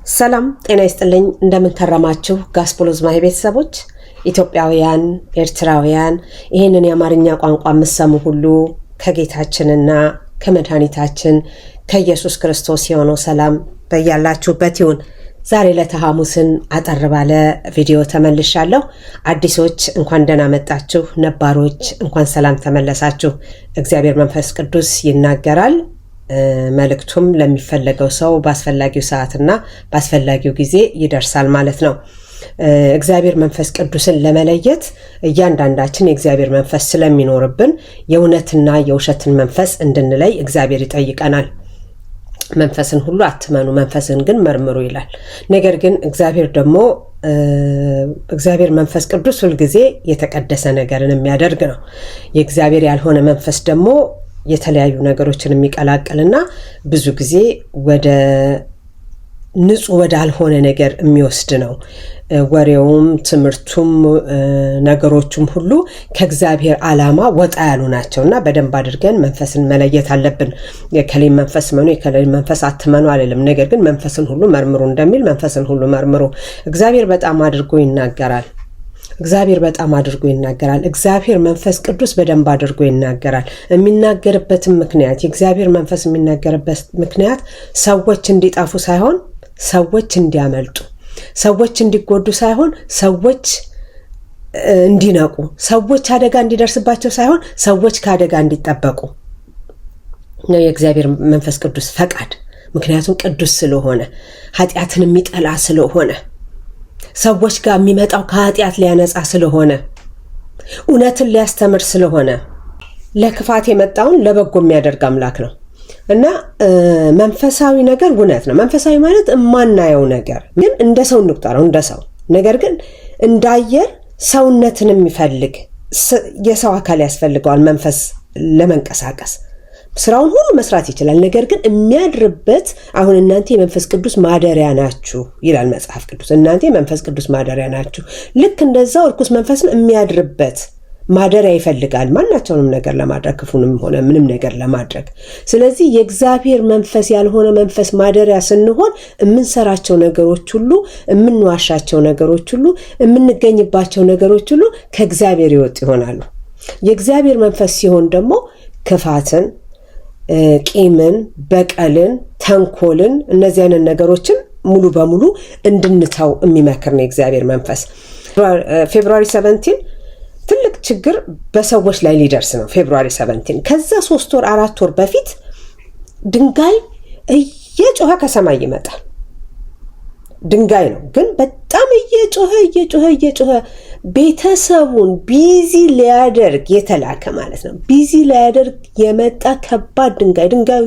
ሰላም ጤና ይስጥልኝ እንደምን ከረማችሁ ጋስፖሎዝ ማይ ቤተሰቦች ኢትዮጵያውያን ኤርትራውያን ይሄንን የአማርኛ ቋንቋ መስሙ ሁሉ ከጌታችንና ከመድኃኒታችን ከኢየሱስ ክርስቶስ የሆነው ሰላም በእያላችሁበት ይሁን። ዛሬ ለተሐሙስን አጠር ባለ ቪዲዮ ተመልሻለሁ። አዲሶች እንኳን ደህና መጣችሁ፣ ነባሮች እንኳን ሰላም ተመለሳችሁ። እግዚአብሔር መንፈስ ቅዱስ ይናገራል። መልእክቱም ለሚፈለገው ሰው በአስፈላጊው ሰዓትና በአስፈላጊው ጊዜ ይደርሳል ማለት ነው። እግዚአብሔር መንፈስ ቅዱስን ለመለየት እያንዳንዳችን የእግዚአብሔር መንፈስ ስለሚኖርብን የእውነትና የውሸትን መንፈስ እንድንለይ እግዚአብሔር ይጠይቀናል። መንፈስን ሁሉ አትመኑ፣ መንፈስን ግን መርምሩ ይላል። ነገር ግን እግዚአብሔር መንፈስ ቅዱስ ሁልጊዜ የተቀደሰ ነገርን የሚያደርግ ነው። የእግዚአብሔር ያልሆነ መንፈስ ደግሞ የተለያዩ ነገሮችን የሚቀላቀልና ብዙ ጊዜ ወደ ንጹህ ወዳልሆነ ነገር የሚወስድ ነው። ወሬውም ትምህርቱም ነገሮቹም ሁሉ ከእግዚአብሔር ዓላማ ወጣ ያሉ ናቸውና በደንብ አድርገን መንፈስን መለየት አለብን። የከሌን መንፈስ መኑ የከሌን መንፈስ አትመኑ አይደለም። ነገር ግን መንፈስን ሁሉ መርምሩ እንደሚል መንፈስን ሁሉ መርምሩ። እግዚአብሔር በጣም አድርጎ ይናገራል። እግዚአብሔር መንፈስ ቅዱስ በደንብ አድርጎ ይናገራል። የሚናገርበትም ምክንያት የእግዚአብሔር መንፈስ የሚናገርበት ምክንያት ሰዎች እንዲጠፉ ሳይሆን ሰዎች እንዲያመልጡ፣ ሰዎች እንዲጎዱ ሳይሆን ሰዎች እንዲነቁ፣ ሰዎች አደጋ እንዲደርስባቸው ሳይሆን ሰዎች ከአደጋ እንዲጠበቁ ነው የእግዚአብሔር መንፈስ ቅዱስ ፈቃድ። ምክንያቱም ቅዱስ ስለሆነ፣ ኃጢአትን የሚጠላ ስለሆነ፣ ሰዎች ጋር የሚመጣው ከኃጢአት ሊያነጻ ስለሆነ፣ እውነትን ሊያስተምር ስለሆነ፣ ለክፋት የመጣውን ለበጎ የሚያደርግ አምላክ ነው እና መንፈሳዊ ነገር እውነት ነው። መንፈሳዊ ማለት የማናየው ነገር ግን እንደ ሰው እንቁጠረው፣ እንደ ሰው ነገር ግን እንዳየር ሰውነትን የሚፈልግ የሰው አካል ያስፈልገዋል። መንፈስ ለመንቀሳቀስ ስራውን ሁሉ መስራት ይችላል። ነገር ግን የሚያድርበት አሁን እናንተ የመንፈስ ቅዱስ ማደሪያ ናችሁ ይላል መጽሐፍ ቅዱስ። እናንተ የመንፈስ ቅዱስ ማደሪያ ናችሁ። ልክ እንደዛው እርኩስ መንፈስም የሚያድርበት ማደሪያ ይፈልጋል፣ ማናቸውንም ነገር ለማድረግ፣ ክፉንም ሆነ ምንም ነገር ለማድረግ። ስለዚህ የእግዚአብሔር መንፈስ ያልሆነ መንፈስ ማደሪያ ስንሆን የምንሰራቸው ነገሮች ሁሉ፣ የምንዋሻቸው ነገሮች ሁሉ፣ የምንገኝባቸው ነገሮች ሁሉ ከእግዚአብሔር ይወጡ ይሆናሉ። የእግዚአብሔር መንፈስ ሲሆን ደግሞ ክፋትን፣ ቂምን፣ በቀልን፣ ተንኮልን፣ እነዚህ አይነት ነገሮችን ሙሉ በሙሉ እንድንተው የሚመክር ነው የእግዚአብሔር መንፈስ። ፌብሩዋሪ 17 ትልቅ ችግር በሰዎች ላይ ሊደርስ ነው። ፌብሩዋሪ 17 ከዛ 3 ወር 4 ወር በፊት ድንጋይ እየጮኸ ከሰማይ ይመጣል። ድንጋይ ነው ግን በጣም እየጮኸ ቤተሰቡን ቢዚ ሊያደርግ የተላከ ማለት ነው። ቢዚ ሊያደርግ የመጣ ከባድ ድንጋዩ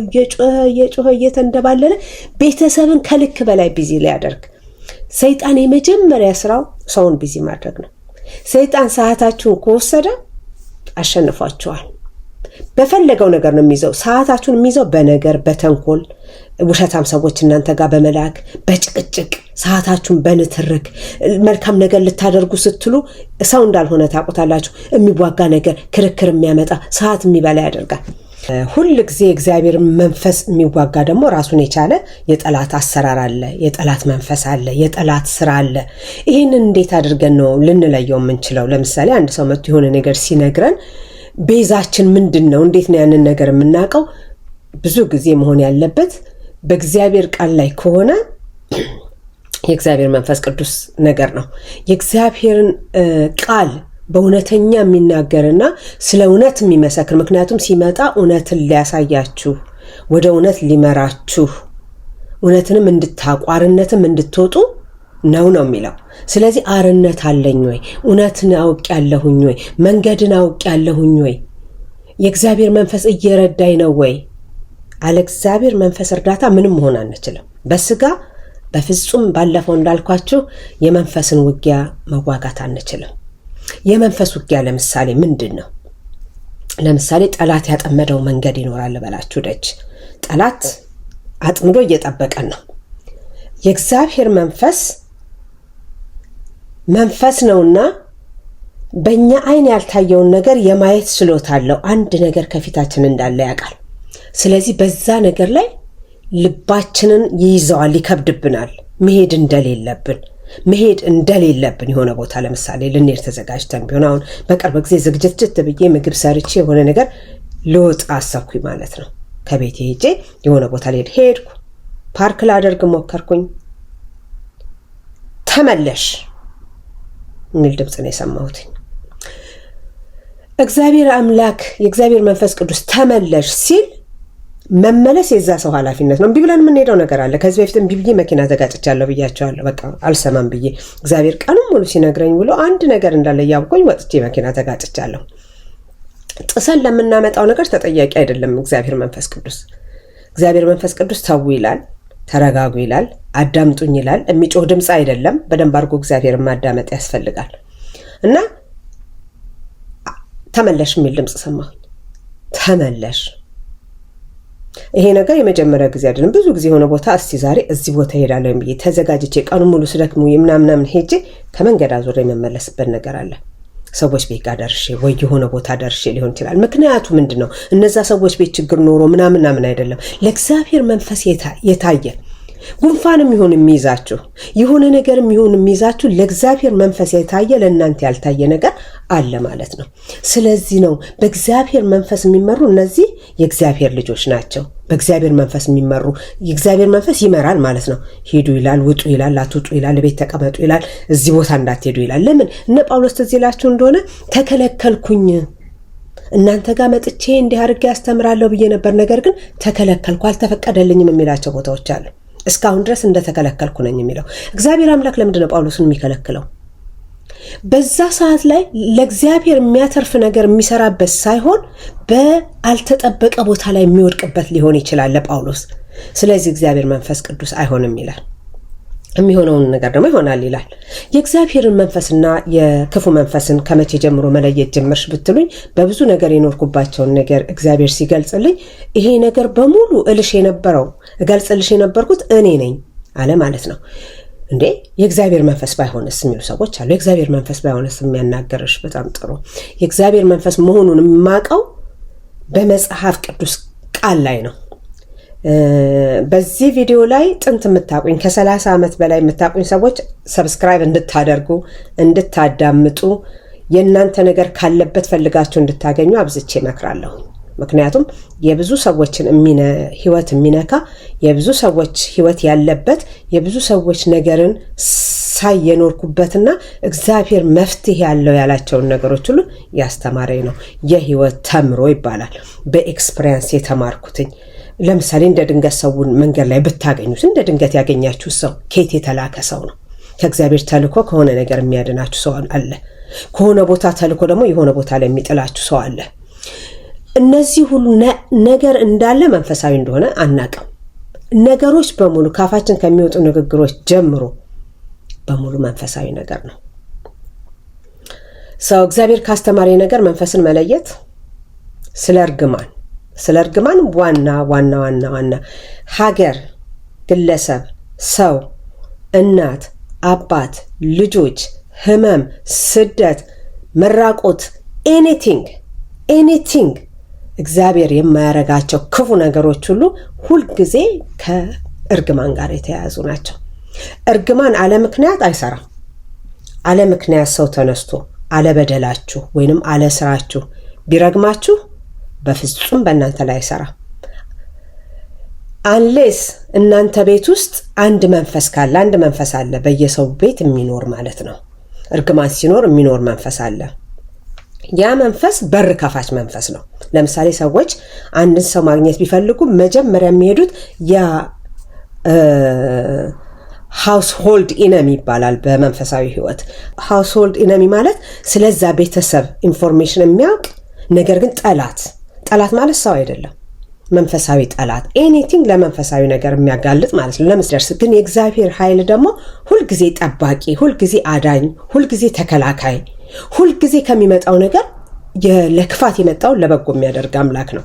እየጮኸ እየተንደባለለ ቤተሰብን ከልክ በላይ ቢዚ ሊያደርግ። ሰይጣን የመጀመሪያ ስራው ሰውን ቢዚ ማድረግ ነው። ሰይጣን ሰዓታችሁን ከወሰደ አሸንፏችኋል። በፈለገው ነገር ነው የሚይዘው። ሰዓታችሁን የሚይዘው በነገር፣ በተንኮል፣ ውሸታም ሰዎች እናንተ ጋር በመላክ፣ በጭቅጭቅ፣ ሰዓታችሁን በንትርክ፣ መልካም ነገር ልታደርጉ ስትሉ ሰው እንዳልሆነ ታውቁታላችሁ። የሚዋጋ ነገር፣ ክርክር የሚያመጣ ሰዓት የሚበላ ያደርጋል። ሁል ጊዜ እግዚአብሔር መንፈስ የሚዋጋ ደግሞ ራሱን የቻለ የጠላት አሰራር አለ፣ የጠላት መንፈስ አለ፣ የጠላት ስራ አለ። ይህንን እንዴት አድርገን ነው ልንለየው የምንችለው? ለምሳሌ አንድ ሰው መጥቶ የሆነ ነገር ሲነግረን ቤዛችን ምንድን ነው? እንዴት ነው ያንን ነገር የምናውቀው? ብዙ ጊዜ መሆን ያለበት በእግዚአብሔር ቃል ላይ ከሆነ የእግዚአብሔር መንፈስ ቅዱስ ነገር ነው። የእግዚአብሔርን ቃል በእውነተኛ የሚናገርና ስለ እውነት የሚመሰክር። ምክንያቱም ሲመጣ እውነትን ሊያሳያችሁ፣ ወደ እውነት ሊመራችሁ፣ እውነትንም እንድታውቁ፣ አርነትም እንድትወጡ ነው የሚለው። ስለዚህ አርነት አለኝ ወይ? እውነትን አውቄያለሁኝ ወይ? መንገድን አውቄያለሁኝ ወይ? የእግዚአብሔር መንፈስ እየረዳኝ ነው ወይ? አለ እግዚአብሔር መንፈስ እርዳታ ምንም መሆን አንችልም። በስጋ በፍጹም ባለፈው እንዳልኳችሁ የመንፈስን ውጊያ መዋጋት አንችልም። የመንፈስ ውጊያ ለምሳሌ ምንድን ነው? ለምሳሌ ጠላት ያጠመደው መንገድ ይኖራል በላችሁ ደጅ። ጠላት አጥምዶ እየጠበቀን ነው። የእግዚአብሔር መንፈስ ነውና በእኛ አይን ያልታየውን ነገር የማየት ችሎታ አለው። አንድ ነገር ከፊታችን እንዳለ ያውቃል። ስለዚህ በዛ ነገር ላይ ልባችንን ይይዘዋል፣ ይከብድብናል። መሄድ እንደሌለብን የሆነ ቦታ ለምሳሌ ልንሄድ ተዘጋጅተን ቢሆን አሁን በቅርብ ጊዜ ዝግጅት ብዬ ምግብ ሰርቼ የሆነ ነገር ልወጣ አሰብኩኝ ማለት ነው። ከቤቴ ሄጄ የሆነ ቦታ ሄድኩ፣ ፓርክ ላደርግ ሞከርኩኝ። ተመለሽ የሚል ድምፅ ነው የሰማሁት። እግዚአብሔር አምላክ የእግዚአብሔር መንፈስ ቅዱስ ተመለሽ ሲል መመለስ የዛ ሰው ኃላፊነት ነው። እምቢ ብለን የምንሄደው ነገር አለ። ከዚህ በፊት እምቢ ብዬ መኪና ተጋጭቻለሁ ብያቸዋለሁ። በቃ አልሰማም ብዬ እግዚአብሔር ቀኑን ሙሉ ሲነግረኝ ብሎ አንድ ነገር እንዳለ ያውቆኝ ወጥቼ መኪና ተጋጭቻለሁ። ጥሰን ለምናመጣው ነገር ተጠያቂ አይደለም እግዚአብሔር መንፈስ ቅዱስ። እግዚአብሔር መንፈስ ቅዱስ ተው ይላል፣ ተረጋጉ ይላል፣ አዳምጡኝ ይላል። የሚጮህ ድምፅ አይደለም። በደንብ አድርጎ እግዚአብሔርን ማዳመጥ ያስፈልጋል። እና ተመለሽ የሚል ድምፅ ሰማሁኝ። ተመለሽ። ይሄ ነገር የመጀመሪያ ጊዜ አይደለም። ብዙ ጊዜ የሆነ ቦታ እስቲ ዛሬ እዚህ ቦታ ሄዳለሁ ብዬ ተዘጋጅቼ ቀኑ ሙሉ ስደክሙ ምናምን ሄጄ ከመንገድ አዙሬ የመመለስበት ነገር አለ። ሰዎች ቤት ጋር ደርሼ ወይ የሆነ ቦታ ደርሼ ሊሆን ይችላል። ምክንያቱ ምንድነው? እነዛ ሰዎች ቤት ችግር ኖሮ ምናምን አይደለም። ለእግዚአብሔር መንፈስ የታየ ጉንፋንም ይሁን የሚይዛችሁ የሆነ ነገርም ይሁን የሚይዛችሁ ለእግዚአብሔር መንፈስ የታየ ለእናንተ ያልታየ ነገር አለ ማለት ነው። ስለዚህ ነው በእግዚአብሔር መንፈስ የሚመሩ እነዚህ የእግዚአብሔር ልጆች ናቸው። በእግዚአብሔር መንፈስ የሚመሩ የእግዚአብሔር መንፈስ ይመራል ማለት ነው። ሂዱ ይላል፣ ውጡ ይላል፣ አትውጡ ይላል፣ ቤት ተቀመጡ ይላል፣ እዚህ ቦታ እንዳትሄዱ ይላል። ለምን? እነ ጳውሎስ ትዝ ይላችሁ እንደሆነ ተከለከልኩኝ፣ እናንተ ጋር መጥቼ እንዲህ አድርጌ ያስተምራለሁ ብዬ ነበር፣ ነገር ግን ተከለከልኩ፣ አልተፈቀደልኝም የሚላቸው ቦታዎች አሉ። እስካሁን ድረስ እንደተከለከልኩ ነኝ የሚለው እግዚአብሔር አምላክ ለምንድን ነው ጳውሎስን የሚከለክለው? በዛ ሰዓት ላይ ለእግዚአብሔር የሚያተርፍ ነገር የሚሰራበት ሳይሆን በአልተጠበቀ ቦታ ላይ የሚወድቅበት ሊሆን ይችላል ለጳውሎስ። ስለዚህ እግዚአብሔር መንፈስ ቅዱስ አይሆንም ይላል። የሚሆነውን ነገር ደግሞ ይሆናል ይላል። የእግዚአብሔርን መንፈስና የክፉ መንፈስን ከመቼ ጀምሮ መለየት ጀመርሽ ብትሉኝ በብዙ ነገር የኖርኩባቸውን ነገር እግዚአብሔር ሲገልጽልኝ ይሄ ነገር በሙሉ እገልጽልሽ የነበርኩት እኔ ነኝ አለ ማለት ነው። እንዴ የእግዚአብሔር መንፈስ ባይሆንስ የሚሉ ሰዎች አሉ። የእግዚአብሔር መንፈስ ባይሆንስ የሚያናገርሽ በጣም ጥሩ። የእግዚአብሔር መንፈስ መሆኑን የማውቀው በመጽሐፍ ቅዱስ ቃል ላይ ነው። በዚህ ቪዲዮ ላይ ጥንት የምታቁኝ ከ30 ዓመት በላይ የምታቁኝ ሰዎች ሰብስክራይብ እንድታደርጉ እንድታዳምጡ የእናንተ ነገር ካለበት ፈልጋችሁ እንድታገኙ አብዝቼ እመክራለሁ። ምክንያቱም የብዙ ሰዎችን ህይወት የሚነካ የብዙ ሰዎች ህይወት ያለበት የብዙ ሰዎች ነገርን ሳይኖርኩበትና እግዚአብሔር መፍትሄ ያለው ያላቸውን ነገሮች ሁሉ ያስተማረኝ ነው። የህይወት ተምሮ ይባላል። በኤክስፒሪየንስ የተማርኩትኝ። ለምሳሌ እንደ ድንገት ሰውን መንገድ ላይ ብታገኙት እንደ ድንገት ያገኛችሁ ሰው ከየት የተላከ ሰው ነው? ከእግዚአብሔር ተልኮ ከሆነ ነገር የሚያድናችሁ ሰው አለ። ከሆነ ቦታ ተልኮ ደግሞ የሆነ ቦታ ላይ የሚጥላችሁ ሰው አለ። እነዚህ ሁሉ ነገር እንዳለ መንፈሳዊ እንደሆነ አናውቅም። ነገሮች በሙሉ ካፋችን ከሚወጡ ንግግሮች ጀምሮ በሙሉ መንፈሳዊ ነገር ነው። ሰው እግዚአብሔር ካስተማሪ ነገር መንፈስን መለየት ስለ እርግማን ዋና ሀገር፣ ግለሰብ፣ ሰው፣ እናት፣ አባት፣ ልጆች፣ ህመም፣ ስደት፣ መራቆት፣ ኤኒቲንግ እግዚአብሔር የማያረጋቸው ክፉ ነገሮች ሁሉ ሁልጊዜ ከእርግማን ጋር የተያያዙ ናቸው። እርግማን አለ ምክንያት አይሰራም። አለ ምክንያት ሰው ተነስቶ አለ በደላችሁ ወይንም አለ ስራችሁ ቢረግማችሁ በፍጹም በእናንተ ላይ አይሰራም። አንሌስ እናንተ ቤት ውስጥ አንድ መንፈስ አለ በየሰው ቤት የሚኖር ማለት ነው። እርግማን ሲኖር የሚኖር መንፈስ አለ። ያ መንፈስ በር ከፋች መንፈስ ነው። ለምሳሌ ሰዎች አንድን ሰው ማግኘት ቢፈልጉ መጀመሪያ የሚሄዱት ያ ሃውስሆልድ ኢነሚ ይባላል በመንፈሳዊ ህይወት። ሃውስሆልድ ኢነሚ ማለት ስለዛ ቤተሰብ ኢንፎርሜሽን የሚያውቅ ነገር ግን ጠላት ማለት ሰው አይደለም፣ መንፈሳዊ ጠላት። ኤኒቲንግ ለመንፈሳዊ ነገር የሚያጋልጥ ማለት ነው ለመስደርስ። ግን የእግዚአብሔር ኃይል ደግሞ ሁልጊዜ ጠባቂ፣ ሁልጊዜ አዳኝ፣ ሁልጊዜ ተከላካይ፣ ሁልጊዜ ከሚመጣው ነገር ለክፋት የመጣውን ለበጎ የሚያደርግ አምላክ ነው።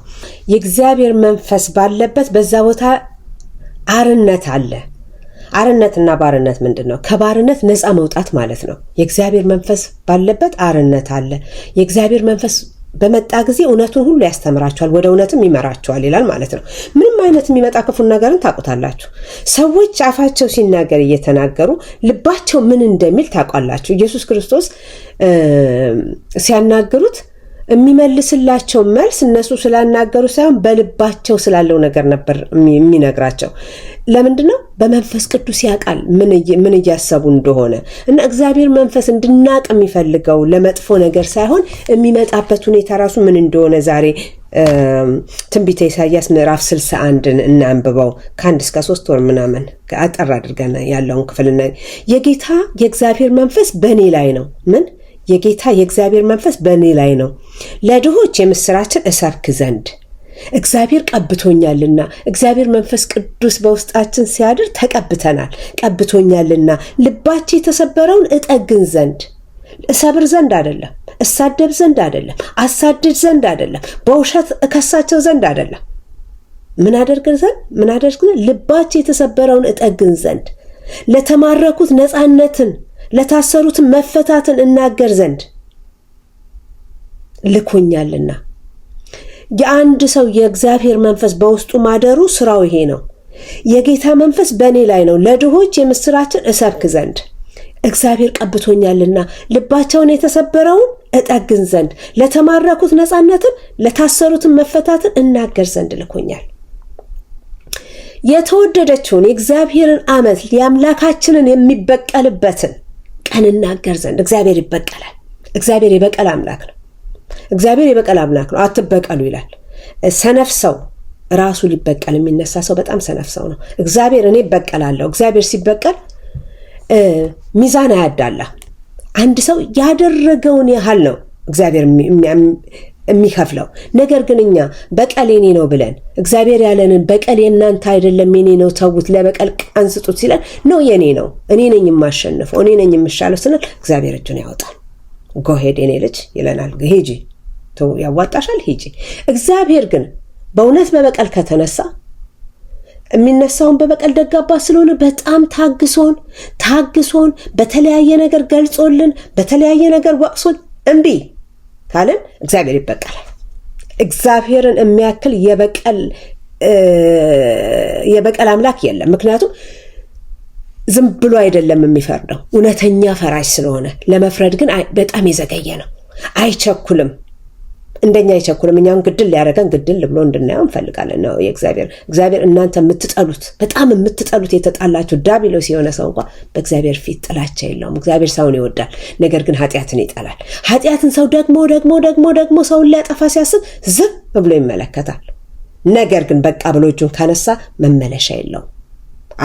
የእግዚአብሔር መንፈስ ባለበት በዛ ቦታ አርነት አለ። አርነትና ባርነት ምንድን ነው? ከባርነት ነፃ መውጣት ማለት ነው። የእግዚአብሔር መንፈስ ባለበት አርነት አለ። የእግዚአብሔር መንፈስ በመጣ ጊዜ እውነቱን ሁሉ ያስተምራቸዋል፣ ወደ እውነትም ይመራቸዋል ይላል ማለት ነው። ምንም አይነት የሚመጣ ክፉን ነገርን ታውቁታላችሁ። ሰዎች አፋቸው ሲናገር እየተናገሩ ልባቸው ምን እንደሚል ታውቃላችሁ። ኢየሱስ ክርስቶስ ሲያናገሩት የሚመልስላቸው መልስ እነሱ ስላናገሩ ሳይሆን በልባቸው ስላለው ነገር ነበር የሚነግራቸው። ለምንድነው? በመንፈስ ቅዱስ ያውቃል ምን እያሰቡ እንደሆነ። እና እግዚአብሔር መንፈስ እንድናቅ የሚፈልገው ለመጥፎ ነገር ሳይሆን የሚመጣበት ሁኔታ ራሱ ምን እንደሆነ ዛሬ ትንቢተ ኢሳይያስ ምዕራፍ 61ን እናንብበው። ከ1 እስከ 3 ወር ምናምን አጠር አድርገን ያለውን ክፍልና የጌታ የእግዚአብሔር መንፈስ በእኔ ላይ ነው። ምን? የጌታ የእግዚአብሔር መንፈስ በእኔ ላይ ነው፣ ለድሆች የምስራችን እሰብክ ዘንድ እግዚአብሔር ቀብቶኛልና። እግዚአብሔር መንፈስ ቅዱስ በውስጣችን ሲያድር ተቀብተናል። ቀብቶኛልና ልባቸው የተሰበረውን እጠግን ዘንድ። እሰብር ዘንድ አይደለም፣ እሳደብ ዘንድ አይደለም፣ አሳድድ ዘንድ አይደለም፣ በውሸት እከሳቸው ዘንድ አይደለም። ምን አደርግ ዘንድ? ልባቸው የተሰበረውን እጠግን ዘንድ፣ ለተማረኩት ነፃነትን፣ ለታሰሩት መፈታትን እናገር ዘንድ ልኮኛልና። የአንድ ሰው የእግዚአብሔር መንፈስ በውስጡ ማደሩ ስራው ይሄ ነው። የጌታ መንፈስ በእኔ ላይ ነው፣ ለድሆች የምስራችን እሰብክ ዘንድ እግዚአብሔር ቀብቶኛልና፣ ልባቸውን የተሰበረውን እጠግን ዘንድ፣ ለተማረኩት ነፃነትን፣ ለታሰሩትን መፈታትን እናገር ዘንድ ልኮኛል። የተወደደችውን የእግዚአብሔርን ዓመት የአምላካችንን የሚበቀልበትን ቀን እናገር ዘንድ። እግዚአብሔር ይበቀላል። እግዚአብሔር የበቀል አምላክ ነው። እግዚአብሔር የበቀል አምላክ ነው። አትበቀሉ ይላል። ሰነፍ ሰው ራሱ ሊበቀል የሚነሳ ሰው በጣም ሰነፍ ሰው ነው። እግዚአብሔር እኔ እበቀላለሁ። እግዚአብሔር ሲበቀል ሚዛን አያዳላ። አንድ ሰው ያደረገውን ያህል ነው እግዚአብሔር የሚከፍለው። ነገር ግን እኛ በቀል የኔ ነው ብለን እግዚአብሔር ያለንን በቀል የእናንተ አይደለም የኔ ነው ተውት፣ ለበቀል ቀን ስጡት ሲለን ነው የኔ ነው፣ እኔ ነኝ የማሸንፈው፣ እኔ ነኝ የምሻለው ስንል እግዚአብሔር እጁን ያወጣል። ጎሄድ የኔ ልጅ ይለናል። ሂጂ ያዋጣሻል፣ ሂጂ። እግዚአብሔር ግን በእውነት በበቀል ከተነሳ የሚነሳውን በበቀል ደጋባ ስለሆነ በጣም ታግሶን በተለያየ ነገር ገልጾልን በተለያየ ነገር ወቅሶን እምቢ ካለን እግዚአብሔር ይበቀላል። እግዚአብሔርን የሚያክል የበቀል አምላክ የለም። ምክንያቱም ዝም ብሎ አይደለም የሚፈርደው፣ እውነተኛ ፈራጅ ስለሆነ። ለመፍረድ ግን በጣም የዘገየ ነው፣ አይቸኩልም። እንደኛ አይቸኩልም። እኛም ግድል ሊያደርገን ግድል ብሎ እንድናየው እንፈልጋለን ነው እግዚአብሔር። እናንተ የምትጠሉት በጣም የምትጠሉት የተጣላችሁ ዳቢሎስ የሆነ ሰው እንኳን በእግዚአብሔር ፊት ጥላቻ የለውም። እግዚአብሔር ሰውን ይወዳል፣ ነገር ግን ኃጢአትን ይጠላል። ኃጢአትን ሰው ደግሞ ሰውን ሊያጠፋ ሲያስብ ዝም ብሎ ይመለከታል። ነገር ግን በቃ ብሎ እጁን ካነሳ መመለሻ የለውም፣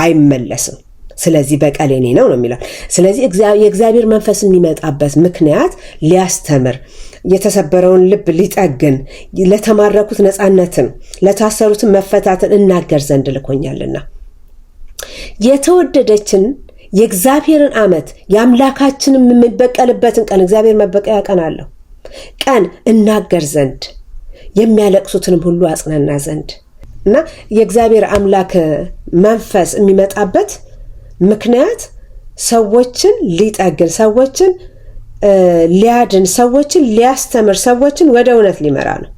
አይመለስም። ስለዚህ በቀል የኔ ነው የሚለው። ስለዚህ የእግዚአብሔር መንፈስ የሚመጣበት ምክንያት ሊያስተምር፣ የተሰበረውን ልብ ሊጠግን፣ ለተማረኩት ነፃነትን፣ ለታሰሩትን መፈታትን እናገር ዘንድ ልኮኛልና። የተወደደችን የእግዚአብሔርን ዓመት የአምላካችንን የሚበቀልበትን ቀን፣ እግዚአብሔር መበቀያ ቀን አለው፣ ቀን እናገር ዘንድ የሚያለቅሱትንም ሁሉ አጽናና ዘንድ እና የእግዚአብሔር አምላክ መንፈስ የሚመጣበት ምክንያት ሰዎችን ሊጠግን፣ ሰዎችን ሊያድን፣ ሰዎችን ሊያስተምር፣ ሰዎችን ወደ እውነት ሊመራ ነው።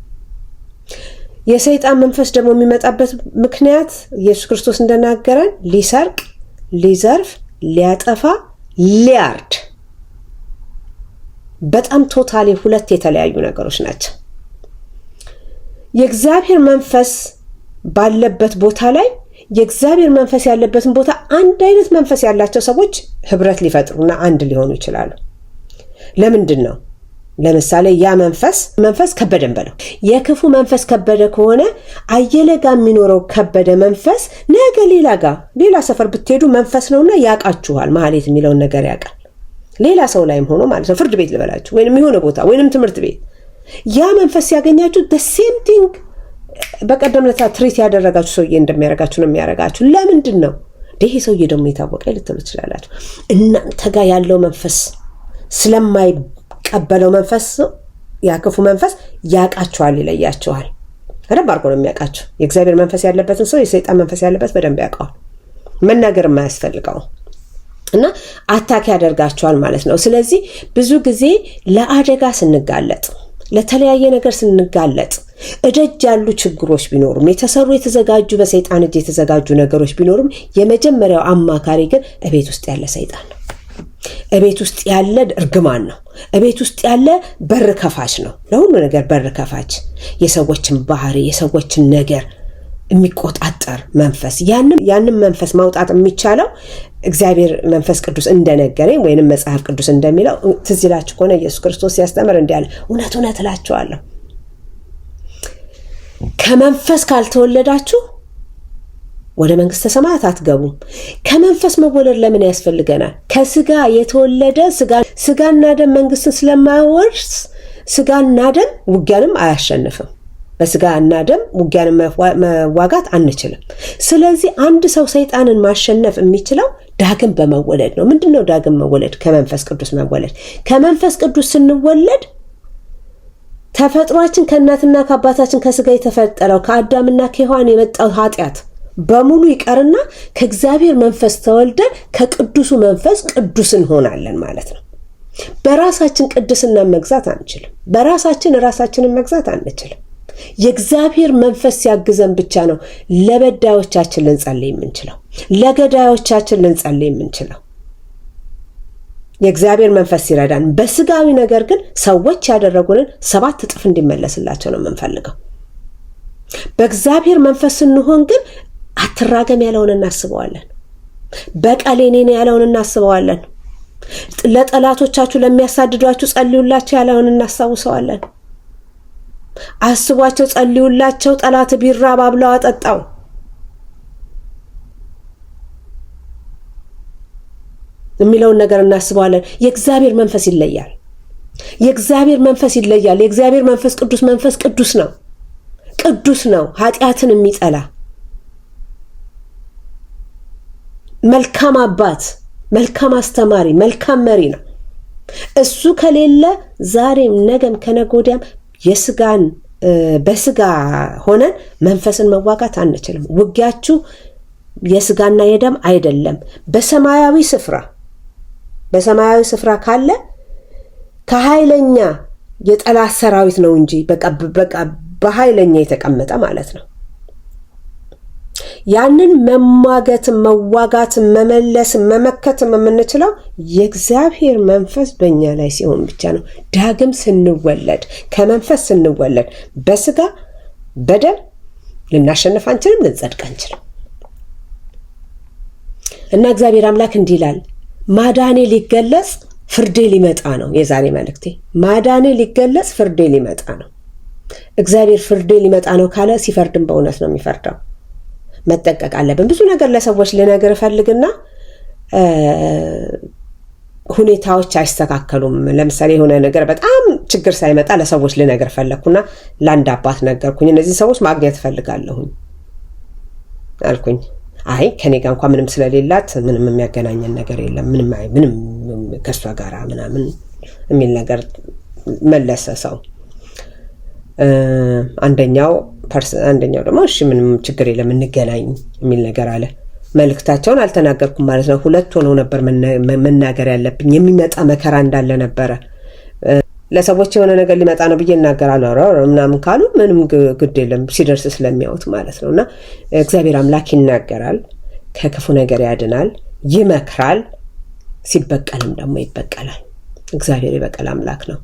የሰይጣን መንፈስ ደግሞ የሚመጣበት ምክንያት ኢየሱስ ክርስቶስ እንደናገረን ሊሰርቅ፣ ሊዘርፍ፣ ሊያጠፋ፣ ሊያርድ። በጣም ቶታሊ ሁለት የተለያዩ ነገሮች ናቸው። የእግዚአብሔር መንፈስ ባለበት ቦታ ላይ የእግዚአብሔር መንፈስ ያለበትን ቦታ አንድ አይነት መንፈስ ያላቸው ሰዎች ህብረት ሊፈጥሩና አንድ ሊሆኑ ይችላሉ። ለምንድን ነው? ለምሳሌ ያ መንፈስ ከበደን በለው። የክፉ መንፈስ ከበደ ከሆነ አየለ ጋር የሚኖረው ከበደ መንፈስ ነገ ሌላ ሰፈር ብትሄዱ መንፈስ ነውና ያውቃችኋል። ማህሌት የሚለውን ነገር ያውቃል። ሌላ ሰው ላይም ሆኖ ማለት ነው። ፍርድ ቤት ልበላችሁ ወይንም የሆነ ቦታ ወይንም ትምህርት ቤት ያ መንፈስ ሲያገኛችሁ the same thing በቀደም ለታ ትሪት ያደረጋችሁ ሰውዬ እንደሚያረጋችሁ ነው የሚያረጋችሁ። ለምንድን ነው? ይሄ ሰውዬ ደግሞ የታወቀ ልትሉ ትችላላችሁ። እናንተ ጋር ያለው መንፈስ ስለማይቀበለው መንፈስ ያክፉ መንፈስ ያውቃችኋል፣ ይለያችኋል። ረብ አርጎ ነው የሚያውቃችሁ። የእግዚአብሔር መንፈስ ያለበትን ሰው የሰይጣን መንፈስ ያለበት በደንብ ያውቃል። መናገር የማያስፈልገው እና አታክ ያደርጋችኋል ማለት ነው። ስለዚህ ብዙ ጊዜ ለአደጋ ስንጋለጥ ለተለያየ ነገር ስንጋለጥ እደጅ ያሉ ችግሮች ቢኖሩም የተሰሩ የተዘጋጁ በሰይጣን እጅ የተዘጋጁ ነገሮች ቢኖሩም የመጀመሪያው አማካሪ ግን እቤት ውስጥ ያለ ሰይጣን ነው። እቤት ውስጥ ያለ እርግማን ነው። እቤት ውስጥ ያለ በር ከፋች ነው። ለሁሉ ነገር በር ከፋች፣ የሰዎችን ባህሪ የሰዎችን ነገር የሚቆጣጠር መንፈስ። ያንን መንፈስ ማውጣት የሚቻለው እግዚአብሔር መንፈስ ቅዱስ እንደነገረኝ ወይንም መጽሐፍ ቅዱስ እንደሚለው ትዝ ይላችሁ ከሆነ ኢየሱስ ክርስቶስ ሲያስተምር እንዲህ አለ፣ እውነት እውነት እላችኋለሁ ከመንፈስ ካልተወለዳችሁ ወደ መንግስተ ሰማያት አትገቡም። ከመንፈስ መወለድ ለምን ያስፈልገናል? ከስጋ የተወለደ ስጋና ደም መንግስትን ስለማይወርስ ስጋና ደም ውጊያንም አያሸንፍም። በስጋና ደም ውጊያን መዋጋት አንችልም። ስለዚህ አንድ ሰው ሰይጣንን ማሸነፍ የሚችለው ዳግም በመወለድ ነው። ምንድነው ዳግም መወለድ? ከመንፈስ ቅዱስ መወለድ። ከመንፈስ ቅዱስ ስንወለድ ተፈጥሯችን ከእናትና ከአባታችን ከስጋ የተፈጠረው ከአዳምና ከሔዋን የመጣው ኃጢአት በሙሉ ይቀርና ከእግዚአብሔር መንፈስ ተወልደን ከቅዱሱ መንፈስ ቅዱስ እንሆናለን ማለት ነው። በራሳችን ቅድስና መግዛት አንችልም። ራሳችንን መግዛት አንችልም። የእግዚአብሔር መንፈስ ሲያግዘን ብቻ ነው ለበዳዮቻችን ልንጸልይ የምንችለው፣ ለገዳዮቻችን ልንጸልይ የምንችለው። የእግዚአብሔር መንፈስ ሲረዳን፣ በስጋዊ ነገር ግን ሰዎች ያደረጉንን 7 እጥፍ እንዲመለስላቸው ነው የምንፈልገው። በእግዚአብሔር መንፈስ ስንሆን ግን አትራገም ያለውን እናስበዋለን። በቀል የኔ ነው ያለውን እናስበዋለን። ለጠላቶቻችሁ ለሚያሳድዷችሁ ጸልዩላቸው ያለውን እናስታውሰዋለን። አስቧቸው፣ ጸልዩላቸው፣ ጠላት ቢራብ አብላው አጠጣው። የሚለውን ነገር እናስበዋለን። የእግዚአብሔር መንፈስ ይለያል። የእግዚአብሔር መንፈስ ቅዱስ ነው። ቅዱስ ነው። ኃጢአትን የሚጠላ መልካም አባት፣ መልካም አስተማሪ፣ መልካም መሪ ነው። እሱ ከሌለ ዛሬም ነገም ከነገ ወዲያም በስጋ ሆነን መንፈስን መዋጋት አንችልም። ውጊያችሁ የስጋና የደም አይደለም። በሰማያዊ ስፍራ ካለ ከኃይለኛ የጠላት ሰራዊት ነው እንጂ በቃ በኃይለኛ የተቀመጠ ማለት ነው። ያንን መዋጋት፣ መመለስ፣ መመከት የምንችለው የእግዚአብሔር መንፈስ በእኛ ላይ ሲሆን ብቻ ነው። ዳግም ስንወለድ፣ ከመንፈስ ስንወለድ በስጋ በደም ልናሸንፍ አንችልም፣ ልንጸድቅ አንችልም። እና እግዚአብሔር አምላክ እንዲህ ይላል፣ ማዳኔ ሊገለጽ ፍርዴ ሊመጣ ነው። የዛሬ መልእክቴ ማዳኔ ሊገለጽ ፍርዴ ሊመጣ ነው። እግዚአብሔር ፍርዴ ሊመጣ ነው ካለ ሲፈርድም በእውነት ነው የሚፈርደው። መጠንቀቅ አለብን። ብዙ ነገር ለሰዎች ልነግር እፈልግና ሁኔታዎች አይስተካከሉም። ለምሳሌ የሆነ ነገር በጣም ችግር ሳይመጣ ለሰዎች ልነግር ፈለኩና ለአንድ አባት ነገርኩኝ። እነዚህ ሰዎች ማግኘት ፈልጋለሁኝ አልኩኝ። አይ ከኔ ጋር እንኳን ምንም ስለሌላት ምንም የሚያገናኘን ነገር የለም፣ ምንም ከሷ ጋር ምናምን የሚል ነገር መለሰ ሰው። አንደኛው ደግሞ እሺ ምንም ችግር የለም እንገናኝ የሚል ነገር አለ። መልእክታቸውን አልተናገርኩም ማለት ነው። ሁለት ሆነው ነበር መናገር ያለብኝ። የሚመጣ መከራ እንዳለ ነበረ። ለሰዎች የሆነ ነገር ሊመጣ ነው ብዬ እናገራለሁ ምናምን ካሉ ምንም ግድ የለም ሲደርስ ስለሚያዩት ማለት ነውና እግዚአብሔር አምላክ ይናገራል፣ ከክፉ ነገር ያድናል፣ ይመክራል፣ ሲበቀልም ደግሞ ይበቀላል። እግዚአብሔር የበቀል አምላክ ነው።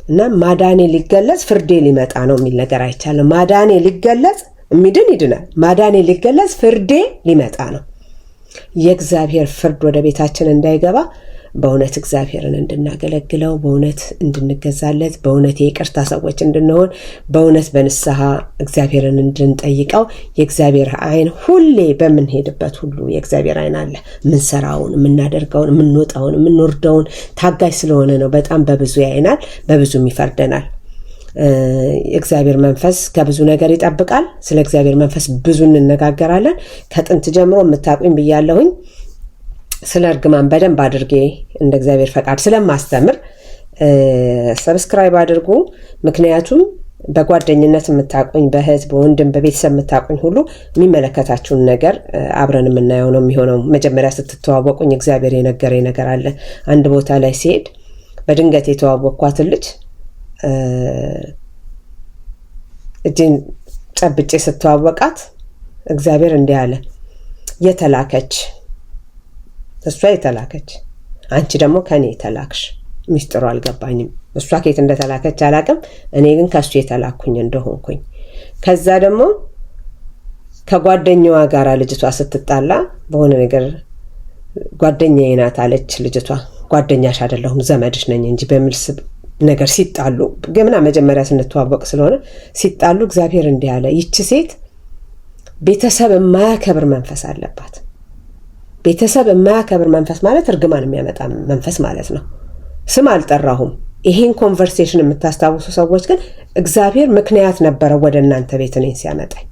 እና ማዳኔ ሊገለጽ ፍርዴ ሊመጣ ነው የሚል ነገር አይቻልም። ማዳኔ ሊገለጽ የሚድን ይድናል። ማዳኔ ሊገለጽ ፍርዴ ሊመጣ ነው። የእግዚአብሔር ፍርድ ወደ ቤታችን እንዳይገባ በእውነት እግዚአብሔርን እንድናገለግለው፣ በእውነት እንድንገዛለት፣ በእውነት የይቅርታ ሰዎች እንድንሆን፣ በእውነት በንስሐ እግዚአብሔርን እንድንጠይቀው የእግዚአብሔር ዓይን ሁሌ በምንሄድበት ሁሉ የእግዚአብሔር ዓይን አለ። ምንሰራውን፣ የምናደርገውን፣ የምንወጣውን፣ የምንወርደውን ታጋሽ ስለሆነ ነው። በጣም በብዙ ያይናል፣ በብዙም ይፈርደናል። የእግዚአብሔር መንፈስ ከብዙ ነገር ይጠብቃል። ስለ እግዚአብሔር መንፈስ ብዙ እንነጋገራለን። ከጥንት ጀምሮ የምታውቁኝ ብያለሁኝ። ስለ እርግማን በደንብ አድርጌ እንደ እግዚአብሔር ፈቃድ ስለማስተምር ሰብስክራይብ አድርጉ። ምክንያቱም በጓደኝነት የምታውቁኝ፣ በእህት በወንድም በቤተሰብ የምታውቁኝ ሁሉ የሚመለከታችሁን ነገር አብረን የምናየው ነው የሚሆነው። መጀመሪያ ስትተዋወቁኝ እግዚአብሔር የነገረኝ ነገር አለ። አንድ ቦታ ላይ ሲሄድ በድንገት የተዋወቅኳትን ልጅ እጅን ጨብጬ ስተዋወቃት እግዚአብሔር እንዲህ አለ የተላከች እሷ የተላከች አንቺ ደግሞ ከኔ የተላክሽ ሚስጥሩ አልገባኝም እሷ ከየት እንደተላከች አላቅም እኔ ግን ከሱ የተላኩኝ እንደሆንኩኝ ከዛ ደግሞ ከጓደኛዋ ጋር ልጅቷ ስትጣላ በሆነ ነገር ጓደኛዬ ናት አለች ልጅቷ ጓደኛሽ አይደለሁም ዘመድሽ ነኝ እንጂ በሚልስ ነገር ሲጣሉ ገምና መጀመሪያ ስንተዋወቅ ስለሆነ ሲጣሉ እግዚአብሔር እንዲህ አለ ይቺ ሴት ቤተሰብ የማያከብር መንፈስ አለባት ቤተሰብ የማያከብር መንፈስ ማለት እርግማን የሚያመጣ መንፈስ ማለት ነው ስም አልጠራሁም ይሄን ኮንቨርሴሽን የምታስታውሱ ሰዎች ግን እግዚአብሔር ምክንያት ነበረ ወደ እናንተ ቤት እኔን ሲያመጣኝ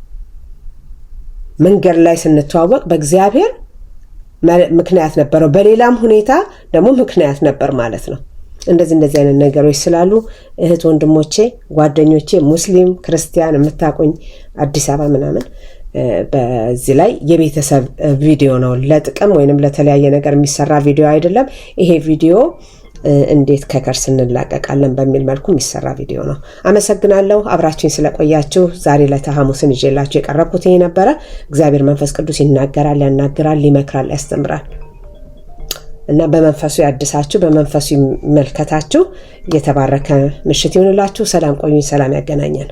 መንገድ ላይ ስንተዋወቅ በእግዚአብሔር ምክንያት ነበረ በሌላም ሁኔታ ደግሞ ምክንያት ነበር ማለት ነው እንደዚህ አይነት ነገሮች ስላሉ እህት ወንድሞቼ ጓደኞቼ ሙስሊም ክርስቲያን የምታቆኝ አዲስ አበባ ምናምን በዚህ ላይ የቤተሰብ ቪዲዮ ነው ለጥቅም ወይንም ለተለያየ ነገር የሚሰራ ቪዲዮ አይደለም ይሄ ቪዲዮ እንዴት ከከርስ እንላቀቃለን በሚል መልኩ የሚሰራ ቪዲዮ ነው አመሰግናለሁ አብራችሁኝ ስለቆያችሁ ዛሬ ለተሐሙስን ይዤላችሁ የቀረብኩት ይሄ ነበር እግዚአብሔር መንፈስ ቅዱስ ይናገራል ያናግራል ይመክራል ያስተምራል እና በመንፈሱ ያድሳችሁ በመንፈሱ መልከታችሁ የተባረከ ምሽት ይሁንላችሁ ሰላም ቆዩኝ ሰላም ያገናኘን